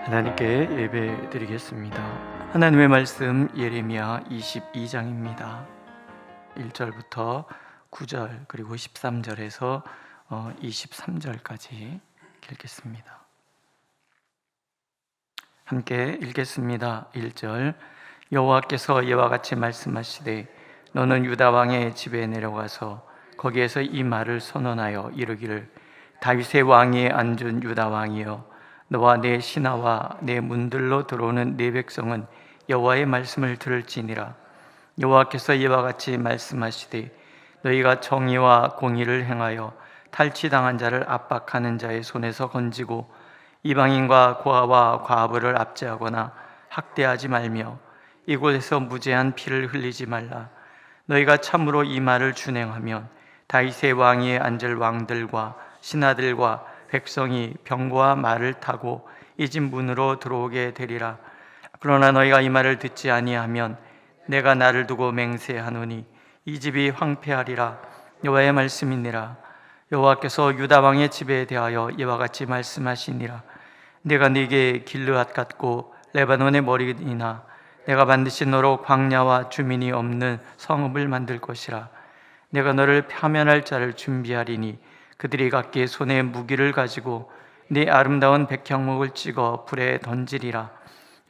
하나님께 예배 드리겠습니다. 하나님의 말씀 예레미야 22장입니다. 1절부터 9절 그리고 13절에서 23절까지 읽겠습니다. 함께 읽겠습니다. 1절. 여호와께서 이와 같이 말씀하시되 너는 유다 왕의 집에 내려가서 거기에서 이 말을 선언하여 이르기를 다윗의 왕위에 앉은 유다 왕이여 너와 내 신하와 내 문들로 들어오는 내 백성은 여호와의 말씀을 들을지니라. 여호와께서 이와 같이 말씀하시되 너희가 정의와 공의를 행하여 탈취당한 자를 압박하는 자의 손에서 건지고 이방인과 고아와 과부를 압제하거나 학대하지 말며 이곳에서 무죄한 피를 흘리지 말라. 너희가 참으로 이 말을 준행하면 다윗의 왕위에 앉을 왕들과 신하들과 백성이 병거와 말을 타고 이 집 문으로 들어오게 되리라. 그러나 너희가 이 말을 듣지 아니하면 내가 나를 두고 맹세하노니 이 집이 황폐하리라. 여호와의 말씀이니라. 여호와께서 유다 왕의 집에 대하여 이와 같이 말씀하시니라. 내가 네게 길르앗 같고 레바논의 머리이나 내가 반드시 너로 광야와 주민이 없는 성읍을 만들 것이라. 내가 너를 파면할 자를 준비하리니 그들이 각기 손에 무기를 가지고 네 아름다운 백향목을 찍어 불에 던지리라.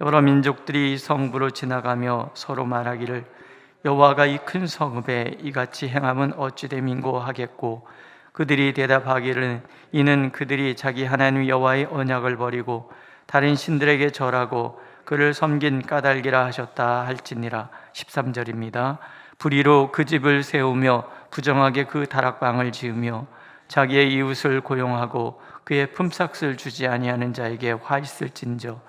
여러 민족들이 성부로 지나가며 서로 말하기를 여호와가 이 큰 성읍에 이같이 행함은 어찌 됨인고 하겠고 그들이 대답하기를 이는 그들이 자기 하나님 여호와의 언약을 버리고 다른 신들에게 절하고 그를 섬긴 까닭이라 하셨다 할지니라. 13절입니다. 불의로 그 집을 세우며 부정하게 그 다락방을 지으며 자기의 이웃을 고용하고 그의 품삯을 주지 아니하는 자에게 화 있을진저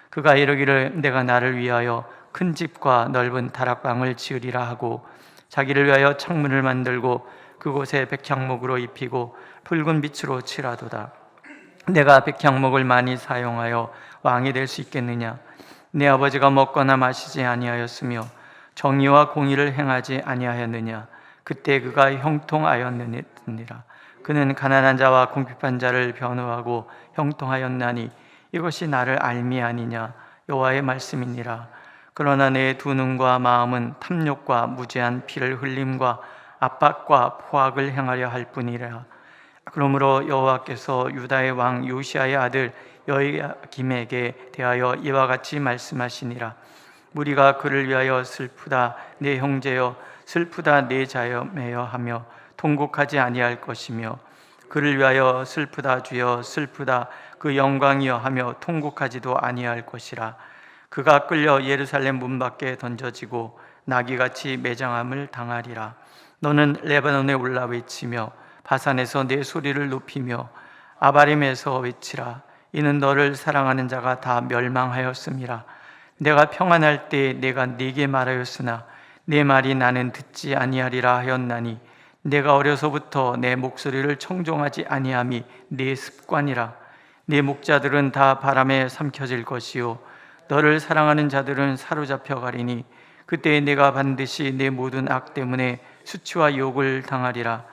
그가 이르기를 내가 나를 위하여 큰 집과 넓은 다락방을 지으리라 하고 자기를 위하여 창문을 만들고 그곳에 백향목으로 입히고 붉은 빛으로 칠하도다. 내가 백향목을 많이 사용하여 왕이 될 수 있겠느냐? 내 아버지가 먹거나 마시지 아니하였으며 정의와 공의를 행하지 아니하였느냐? 그때 그가 형통하였느니라. 그는 가난한 자와 궁핍한 자를 변호하고 형통하였나니 이것이 나를 알미 아니냐? 여호와의 말씀이니라. 그러나 내 두 눈과 마음은 탐욕과 무죄한 피를 흘림과 압박과 포악을 행하려 할 뿐이라. 그러므로 여호와께서 유다의 왕 요시아의 아들 여호야김에게 대하여 이와 같이 말씀하시니라. 무리가 그를 위하여 슬프다 내 형제여 슬프다 내 자매여 하며 통곡하지 아니할 것이며 그를 위하여 슬프다 주여 슬프다 그 영광이여 하며 통곡하지도 아니할 것이라. 그가 끌려 예루살렘 문 밖에 던져지고 나귀같이 매장함을 당하리라. 너는 레바논에 올라 외치며 바산에서 내 소리를 높이며 아바림에서 외치라. 이는 너를 사랑하는 자가 다 멸망하였음이라. 내가 평안할 때 내가 네게 말하였으나 내 말이 나는 듣지 아니하리라 하였나니 내가 어려서부터 내 목소리를 청종하지 아니함이 네 습관이라. 네 목자들은 다 바람에 삼켜질 것이요 너를 사랑하는 자들은 사로잡혀 가리니 그때 내가 반드시 내 모든 악 때문에 수치와 욕을 당하리라.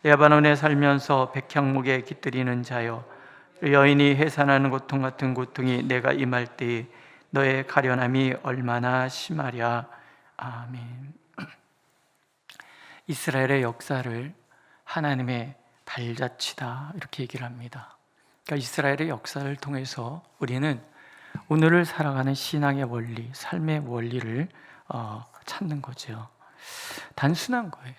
레바논에 살면서 백향목에 깃들이는 자여 여인이 해산하는 고통 같은 고통이 내가 임할 때에 너의 가련함이 얼마나 심하랴. 아멘. 이스라엘의 역사를 하나님의 발자취다 이렇게 얘기를 합니다. 그러니까 이스라엘의 역사를 통해서 우리는 오늘을 살아가는 신앙의 원리, 삶의 원리를 찾는 거죠. 단순한 거예요.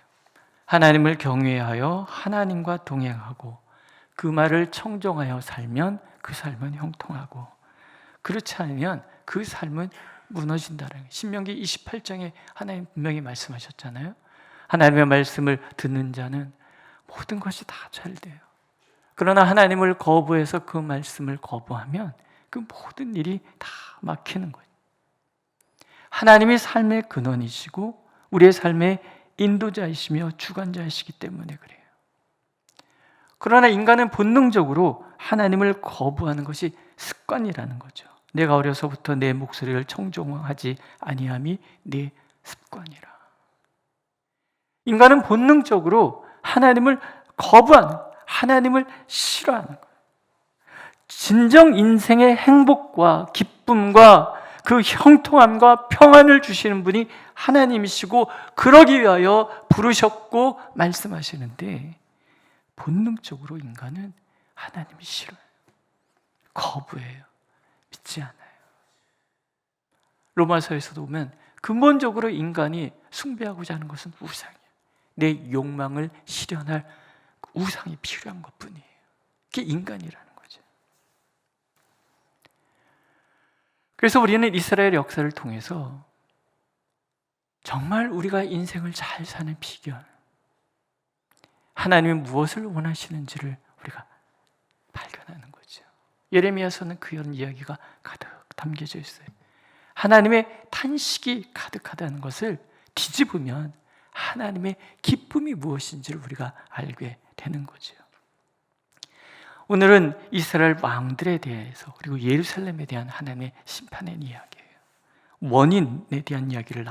하나님을 경외하여 하나님과 동행하고 그 말을 청종하여 살면 그 삶은 형통하고 그렇지 않으면 그 삶은 무너진다는 거예요. 신명기 28장에 하나님 분명히 말씀하셨잖아요. 하나님의 말씀을 듣는 자는 모든 것이 다 잘 돼요. 그러나 하나님을 거부해서 그 말씀을 거부하면 그 모든 일이 다 막히는 거예요. 하나님이 삶의 근원이시고 우리의 삶의 인도자이시며 주관자이시기 때문에 그래요. 그러나 인간은 본능적으로 하나님을 거부하는 것이 습관이라는 거죠. 내가 어려서부터 내 목소리를 청종하지 아니함이 내 습관이라. 인간은 본능적으로 하나님을 거부하는, 하나님을 싫어하는 거예요. 진정 인생의 행복과 기쁨과 그 형통함과 평안을 주시는 분이 하나님이시고 그러기 위하여 부르셨고 말씀하시는데, 본능적으로 인간은 하나님이 싫어요. 거부해요. 믿지 않아요. 로마서에서도 보면 근본적으로 인간이 숭배하고자 하는 것은 우상이에요. 내 욕망을 실현할 우상이 필요한 것뿐이에요. 그게 인간이라는 거죠. 그래서 우리는 이스라엘 역사를 통해서 정말 우리가 인생을 잘 사는 비결, 하나님은 무엇을 원하시는지를 우리가 발견하는 거죠. 예레미야서는 그런 이야기가 가득 담겨져 있어요. 하나님의 탄식이 가득하다는 것을 뒤집으면 하나님의 기쁨이 무엇인지를 우리가 알게 되는 거죠. 오늘은 이스라엘 왕들에 대해서 그리고 예루살렘에 대한 하나님의 심판의 이야기예요. 원인에 대한 이야기가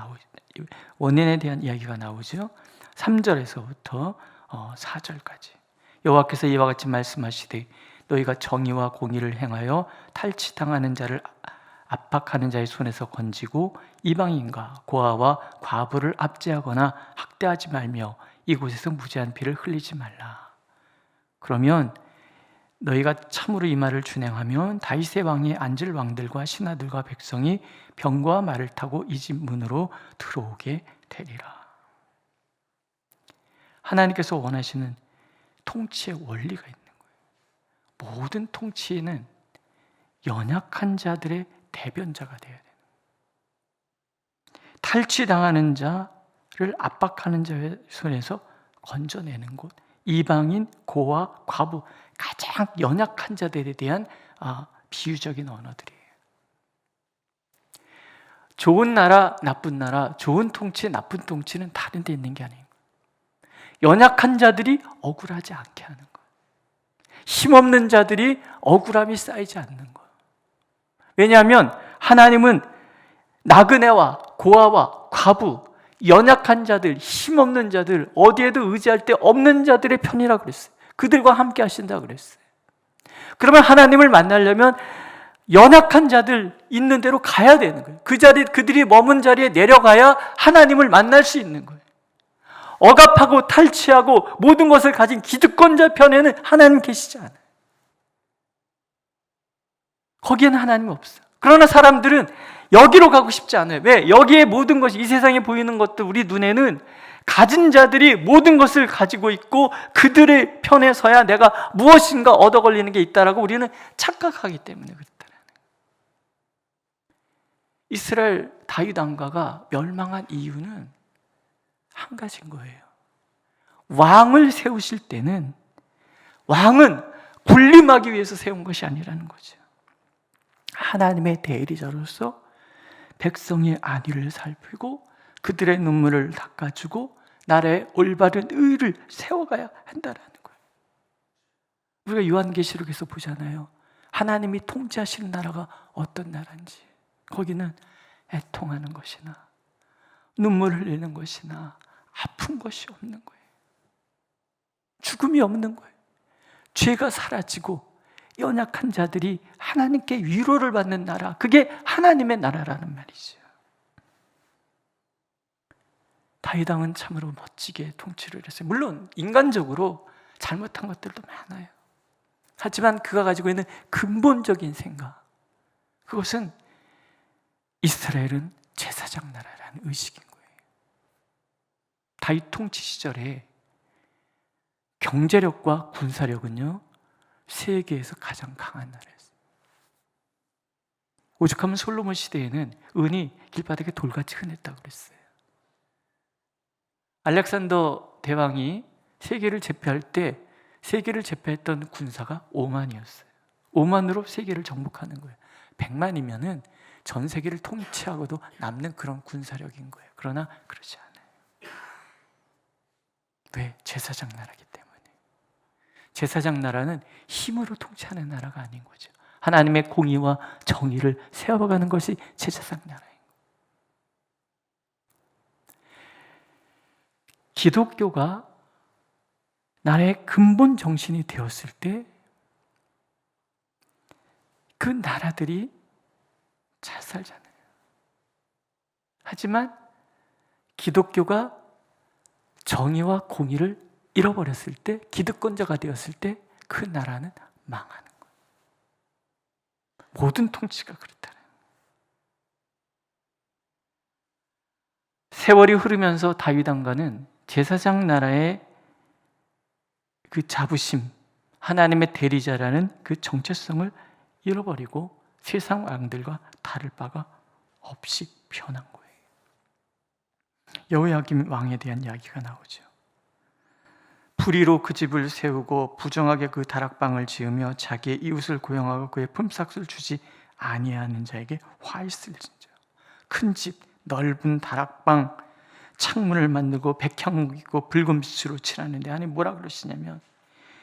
나오죠. 3절에서부터 4절까지. 여호와께서 이와 같이 말씀하시되 너희가 정의와 공의를 행하여 탈취당하는 자를 압박하는 자의 손에서 건지고 이방인과 고아와 과부를 압제하거나 학대하지 말며 이곳에서 무죄한 피를 흘리지 말라. 그러면 너희가 참으로 이 말을 준행하면 다윗의 왕이 앉을 왕들과 신하들과 백성이 병거와 말을 타고 이 집 문으로 들어오게 되리라. 하나님께서 원하시는 통치의 원리가 있는 거예요. 모든 통치에는 연약한 자들의 대변자가 되어야 돼요. 탈취당하는 자를 압박하는 자의 손에서 건져내는 곳, 이방인, 고아, 과부, 가장 연약한 자들에 대한 비유적인 언어들이에요. 좋은 나라, 나쁜 나라, 좋은 통치, 나쁜 통치는 다른 데 있는 게 아니에요. 연약한 자들이 억울하지 않게 하는 것, 힘없는 자들이 억울함이 쌓이지 않는 것. 왜냐하면 하나님은 나그네와 고아와 과부, 연약한 자들, 힘없는 자들, 어디에도 의지할 데 없는 자들의 편이라고 그랬어요. 그들과 함께 하신다고 그랬어요. 그러면 하나님을 만나려면 연약한 자들 있는 데로 가야 되는 거예요. 그들이 머문 자리에 내려가야 하나님을 만날 수 있는 거예요. 억압하고 탈취하고 모든 것을 가진 기득권자 편에는 하나님 계시지 않아요. 거기에는 하나님 없어요. 그러나 사람들은 여기로 가고 싶지 않아요. 왜? 여기에 모든 것이, 이 세상에 보이는 것도 우리 눈에는 가진 자들이 모든 것을 가지고 있고 그들의 편에 서야 내가 무엇인가 얻어 걸리는 게 있다라고 우리는 착각하기 때문에 그렇다는 거예요. 이스라엘 다윗 왕가가 멸망한 이유는 한 가지인 거예요. 왕을 세우실 때는 왕은 군림하기 위해서 세운 것이 아니라는 거죠. 하나님의 대리자로서 백성의 안위를 살피고 그들의 눈물을 닦아주고 나라의 올바른 의를 세워가야 한다라는 거예요. 우리가 요한계시록에서 보잖아요. 하나님이 통치하시는 나라가 어떤 나라인지. 거기는 애통하는 것이나 눈물 흘리는 것이나 아픈 것이 없는 거예요. 죽음이 없는 거예요. 죄가 사라지고 연약한 자들이 하나님께 위로를 받는 나라, 그게 하나님의 나라라는 말이죠. 다윗 왕은 참으로 멋지게 통치를 했어요. 물론 인간적으로 잘못한 것들도 많아요. 하지만 그가 가지고 있는 근본적인 생각, 그것은 이스라엘은 제사장 나라라는 의식인 거예요. 다윗 통치 시절에 경제력과 군사력은요, 세계에서 가장 강한 나라였어요. 오죽하면 솔로몬 시대에는 은이 길바닥에 돌같이 흔했다고 그랬어요. 알렉산더 대왕이 세계를 제패할 때 세계를 제패했던 군사가 5만이었어요. 5만으로 세계를 정복하는 거예요. 100만이면은 전 세계를 통치하고도 남는 그런 군사력인 거예요. 그러나 그렇지 않아요. 왜? 제사장 나라기 때문에. 제사장 나라는 힘으로 통치하는 나라가 아닌 거죠. 하나님의 공의와 정의를 세워가는 것이 제사장 나라예요. 기독교가 나라의 근본 정신이 되었을 때 그 나라들이 잘 살잖아요. 하지만 기독교가 정의와 공의를 잃어버렸을 때, 기득권자가 되었을 때 그 나라는 망하는 거예요. 모든 통치가 그렇다는 거예요. 세월이 흐르면서 다윗 왕가는 제사장 나라의 그 자부심, 하나님의 대리자라는 그 정체성을 잃어버리고 세상 왕들과 다를 바가 없이 변한 거예요. 여호야김 왕에 대한 이야기가 나오죠. 불의로 그 집을 세우고 부정하게 그 다락방을 지으며 자기의 이웃을 고용하고 그의 품삯을 주지 아니하는 자에게 화 있을진저. 큰 집, 넓은 다락방, 창문을 만들고 백향목이고 붉은 빛으로 칠하는데, 아니 뭐라 그러시냐면,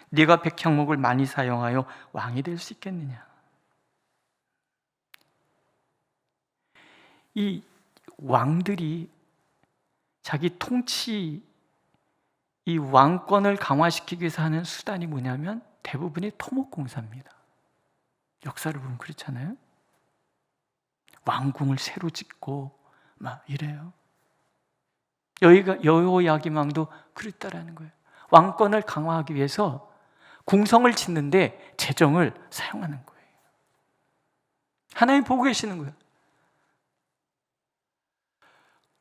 네가 백향목을 많이 사용하여 왕이 될 수 있겠느냐. 이 왕들이 자기 통치, 이 왕권을 강화시키기 위해서 하는 수단이 뭐냐면 대부분이 토목공사입니다. 역사를 보면 그렇잖아요. 왕궁을 새로 짓고 막 이래요. 여호야김 왕도 그랬다라는 거예요. 왕권을 강화하기 위해서 궁성을 짓는데 재정을 사용하는 거예요. 하나님 보고 계시는 거예요.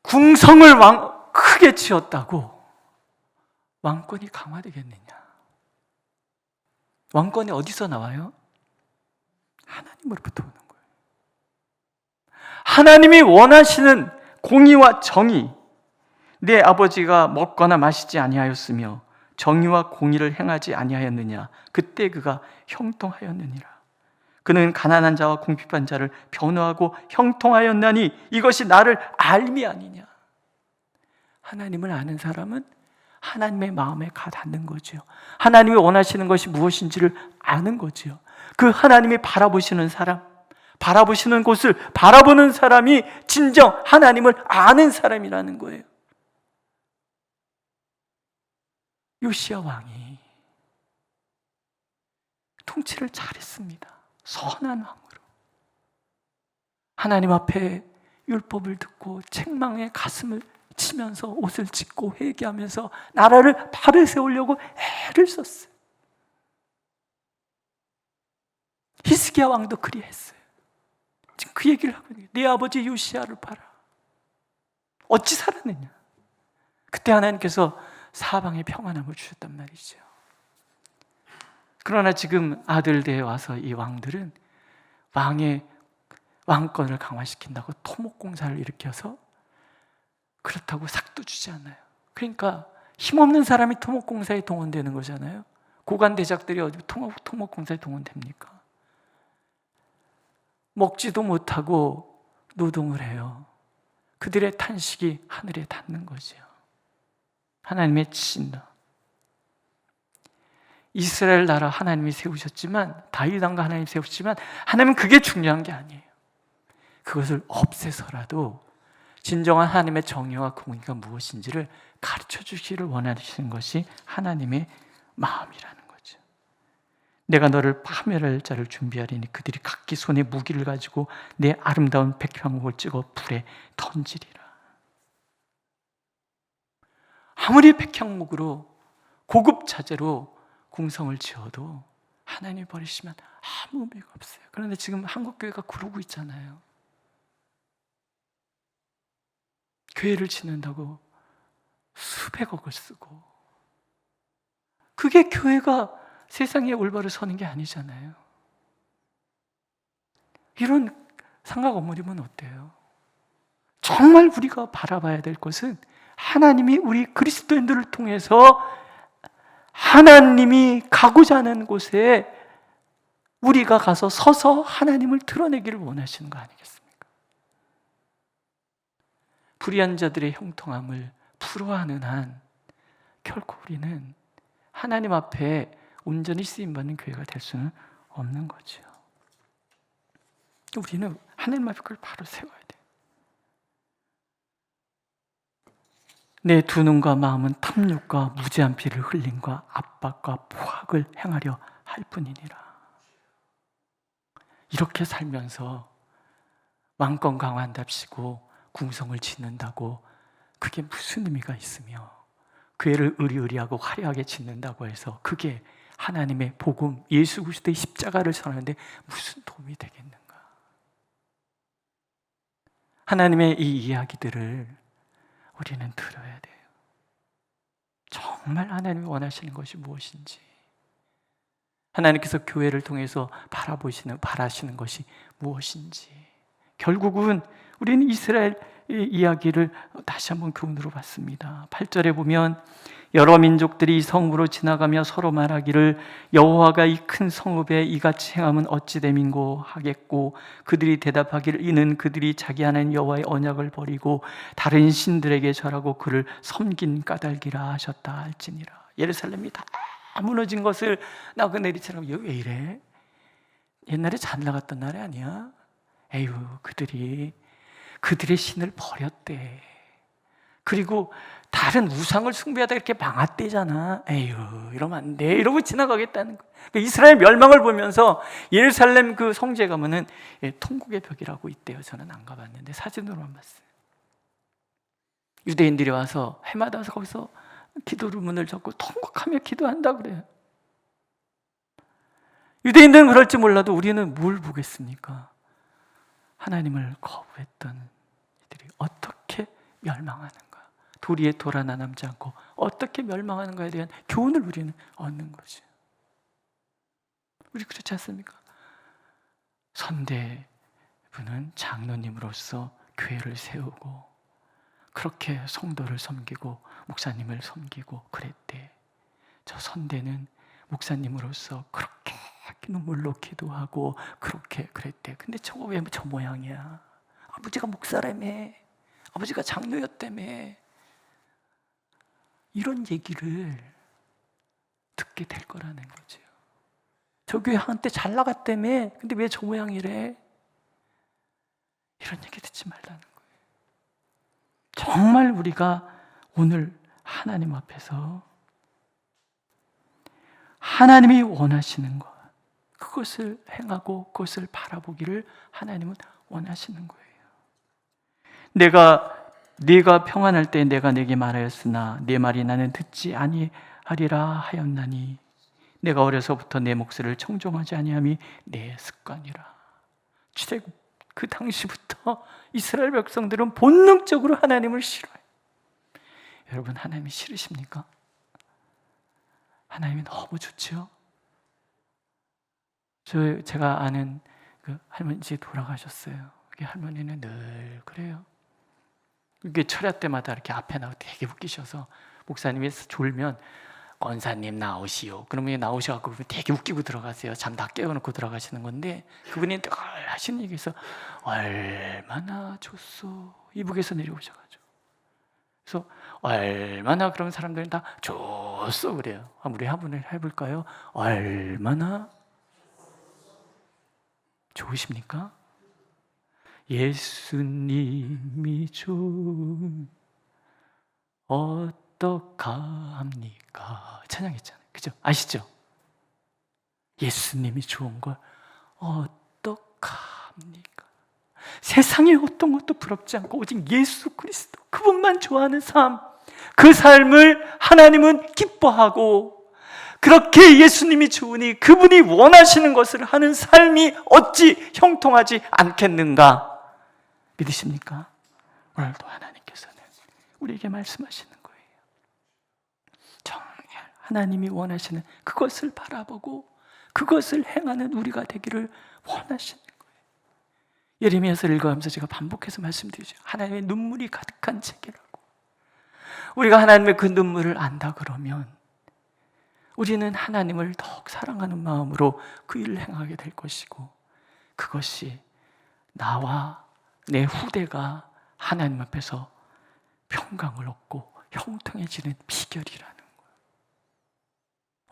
궁성을 크게 지었다고 왕권이 강화되겠느냐? 왕권이 어디서 나와요? 하나님으로부터 오는 거예요. 하나님이 원하시는 공의와 정의, 내 아버지가 먹거나 마시지 아니하였으며 정의와 공의를 행하지 아니하였느냐? 그때 그가 형통하였느니라. 그는 가난한 자와 궁핍한 자를 변호하고 형통하였나니 이것이 나를 알미 아니냐? 하나님을 아는 사람은 하나님의 마음에 가 닿는 거죠. 하나님이 원하시는 것이 무엇인지를 아는 거죠. 그 하나님이 바라보시는 사람, 바라보시는 곳을 바라보는 사람이 진정 하나님을 아는 사람이라는 거예요. 요시야 왕이 통치를 잘했습니다. 선한 왕으로. 하나님 앞에 율법을 듣고 책망에 가슴을 치면서 옷을 찢고 회개하면서 나라를 바로 세우려고 애를 썼어요. 히스기야 왕도 그리했어요. 지금 그 얘기를 하고 있는 거예요. 네 아버지 요시야를 봐라. 어찌 살았느냐. 그때 하나님께서 사방에 평안함을 주셨단 말이죠. 그러나 지금 아들대에 와서 이 왕들은 왕의 왕권을 강화시킨다고 토목공사를 일으켜서 그렇다고 삭도 주지 않아요. 그러니까 힘없는 사람이 토목공사에 동원되는 거잖아요. 고관대작들이 어디 토목공사에 동원됩니까? 먹지도 못하고 노동을 해요. 그들의 탄식이 하늘에 닿는 거죠. 하나님의 진노. 이스라엘 나라 하나님이 세우셨지만, 다윗 왕과 하나님이 세우셨지만 하나님은 그게 중요한 게 아니에요. 그것을 없애서라도 진정한 하나님의 정의와 공의가 무엇인지를 가르쳐 주시기를 원하시는 것이 하나님의 마음이라는 거죠. 내가 너를 파멸할 자를 준비하리니 그들이 각기 손에 무기를 가지고 내 아름다운 백향목을 찍어 불에 던지리라. 아무리 백향목으로 고급 자재로 궁성을 지어도 하나님이 버리시면 아무 의미가 없어요. 그런데 지금 한국교회가 그러고 있잖아요. 교회를 짓는다고 수백억을 쓰고, 그게 교회가 세상에 올바로 서는 게 아니잖아요. 이런 상가 건물이면 어때요? 정말 우리가 바라봐야 될 것은 하나님이 우리 그리스도인들을 통해서 하나님이 가고자 하는 곳에 우리가 가서 서서 하나님을 드러내기를 원하시는 거 아니겠습니까? 불의한 자들의 형통함을 부러워하는 한 결코 우리는 하나님 앞에 온전히 쓰임받는 교회가 될 수는 없는 거죠. 우리는 하나님 앞에 그걸 바로 세워야 돼요. 내 두 눈과 마음은 탐욕과 무죄한 피를 흘림과 압박과 포악을 행하려 할 뿐이니라. 이렇게 살면서 왕권 강화한답시고 궁성을 짓는다고 그게 무슨 의미가 있으며 교회를 의리의리하고 화려하게 짓는다고 해서 그게 하나님의 복음, 예수 그리스도의 십자가를 전하는데 무슨 도움이 되겠는가? 하나님의 이 이야기들을 우리는 들어야 돼요. 정말 하나님이 원하시는 것이 무엇인지, 하나님께서 교회를 통해서 바라시는 것이 무엇인지. 결국은 우리는 이스라엘 이야기를 다시 한번 교훈으로 봤습니다. 8절에 보면 여러 민족들이 성으로 지나가며 서로 말하기를 여호와가 이 큰 성읍에 이같이 행함은 어찌 됨인고 하겠고, 그들이 대답하기를 이는 그들이 자기 하나님 여호와의 언약을 버리고 다른 신들에게 절하고 그를 섬긴 까닭이라 하셨다 할지니라. 예루살렘이 다 무너진 것을 나그네리처럼 여기 왜 이래? 옛날에 잘 나갔던 나라 아니야? 에휴, 그들의 신을 버렸대. 그리고 다른 우상을 숭배하다 이렇게 망했대잖아. 에휴, 이러면 안 돼. 이러고 지나가겠다는 거예요. 이스라엘 멸망을 보면서 예루살렘 그 성지에 가면은 통곡의 벽이라고 있대요. 저는 안 가봤는데 사진으로만 봤어요. 유대인들이 와서 해마다 와서 거기서 기도를 문을 젓고 통곡하며 기도한다 그래요. 유대인들은 그럴지 몰라도 우리는 뭘 보겠습니까? 하나님을 거부했던 이들이 어떻게 멸망하는가, 도리에 돌아나 남지 않고 어떻게 멸망하는가에 대한 교훈을 우리는 얻는 거죠. 우리 그렇지 않습니까? 선대부는 장로님으로서 교회를 세우고 그렇게 성도를 섬기고 목사님을 섬기고 그랬대. 저 선대는 목사님으로서 그렇게 눈물로 기도하고 그렇게 그랬대. 근데 저거 왜 저 모양이야? 아버지가 목사라며, 아버지가 장로였다며, 이런 얘기를 듣게 될 거라는 거죠. 저 교회 한때 잘 나갔다며, 근데 왜 저 모양이래? 이런 얘기 듣지 말라는 거예요. 정말 우리가 오늘 하나님 앞에서 하나님이 원하시는 것, 그것을 행하고 그것을 바라보기를 하나님은 원하시는 거예요. 네가 평안할 때 내가 내게 말하였으나 내 말이 나는 듣지 아니하리라 하였나니 내가 어려서부터 내 목소리를 청종하지 아니함이 내 습관이라. 출애굽 그 당시부터 이스라엘 백성들은 본능적으로 하나님을 싫어해요. 여러분, 하나님이 싫으십니까? 하나님이 너무 좋죠. 제가 아는 그 할머니 이제 돌아가셨어요. 그 할머니는 늘 그래요. 이게 철야 때마다 이렇게 앞에 나오고 되게 웃기셔서 목사님이 졸면 권사님 나오시오. 그러면 나오셔갖고 되게 웃기고 들어가세요. 잠 다 깨워놓고 들어가시는 건데, 그분이 늘 하시는 얘기에서 얼마나 좋소. 이북에서 내려오셔가지고. 그래서 얼마나, 그런 사람들은 다 좋소 그래요. 우리 한번 해볼까요? 얼마나 좋으십니까? 예수님이 좋은 어떡합니까? 찬양했잖아요. 그죠? 아시죠? 예수님이 좋은 걸 어떡합니까? 세상에 어떤 것도 부럽지 않고 오직 예수 그리스도, 그분만 좋아하는 삶, 그 삶을 하나님은 기뻐하고, 그렇게 예수님이 좋으니 그분이 원하시는 것을 하는 삶이 어찌 형통하지 않겠는가? 믿으십니까? 오늘도 하나님께서는 우리에게 말씀하시는 거예요. 정말 하나님이 원하시는 그것을 바라보고 그것을 행하는 우리가 되기를 원하시는 거예요. 예레미야서 읽어가면서 제가 반복해서 말씀드리죠. 하나님의 눈물이 가득한 책이라고. 우리가 하나님의 그 눈물을 안다 그러면 우리는 하나님을 더욱 사랑하는 마음으로 그 일을 행하게 될 것이고, 그것이 나와 내 후대가 하나님 앞에서 평강을 얻고 형통해지는 비결이라는 거예요.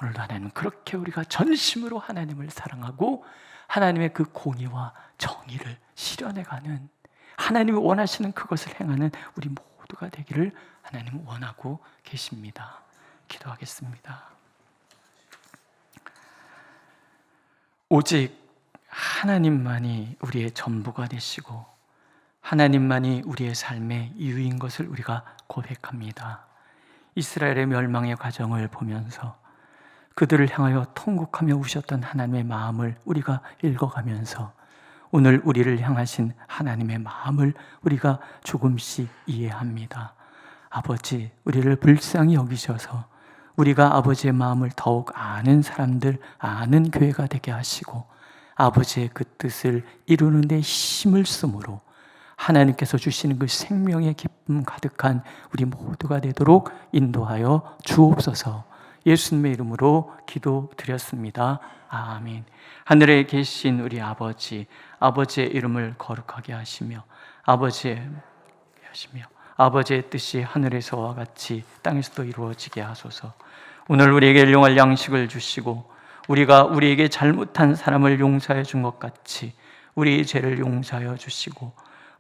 오늘도 하나님은 그렇게 우리가 전심으로 하나님을 사랑하고 하나님의 그 공의와 정의를 실현해가는, 하나님이 원하시는 그것을 행하는 우리 모두가 되기를 하나님은 원하고 계십니다. 기도하겠습니다. 오직 하나님만이 우리의 전부가 되시고 하나님만이 우리의 삶의 이유인 것을 우리가 고백합니다. 이스라엘의 멸망의 과정을 보면서 그들을 향하여 통곡하며 우셨던 하나님의 마음을 우리가 읽어가면서 오늘 우리를 향하신 하나님의 마음을 우리가 조금씩 이해합니다. 아버지, 우리를 불쌍히 여기셔서 우리가 아버지의 마음을 더욱 아는 사람들, 아는 교회가 되게 하시고 아버지의 그 뜻을 이루는 데 힘을 쓰므로 하나님께서 주시는 그 생명의 기쁨 가득한 우리 모두가 되도록 인도하여 주옵소서. 예수님의 이름으로 기도드렸습니다. 아멘. 하늘에 계신 우리 아버지, 아버지의 이름을 거룩하게 하시며 아버지의 뜻이 하늘에서와 같이 땅에서도 이루어지게 하소서. 오늘 우리에게 일용할 양식을 주시고 우리가 우리에게 잘못한 사람을 용서해 준 것 같이 우리의 죄를 용서하여 주시고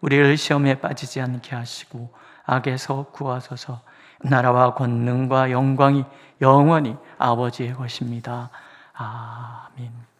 우리를 시험에 빠지지 않게 하시고 악에서 구하소서. 나라와 권능과 영광이 영원히 아버지의 것입니다. 아멘.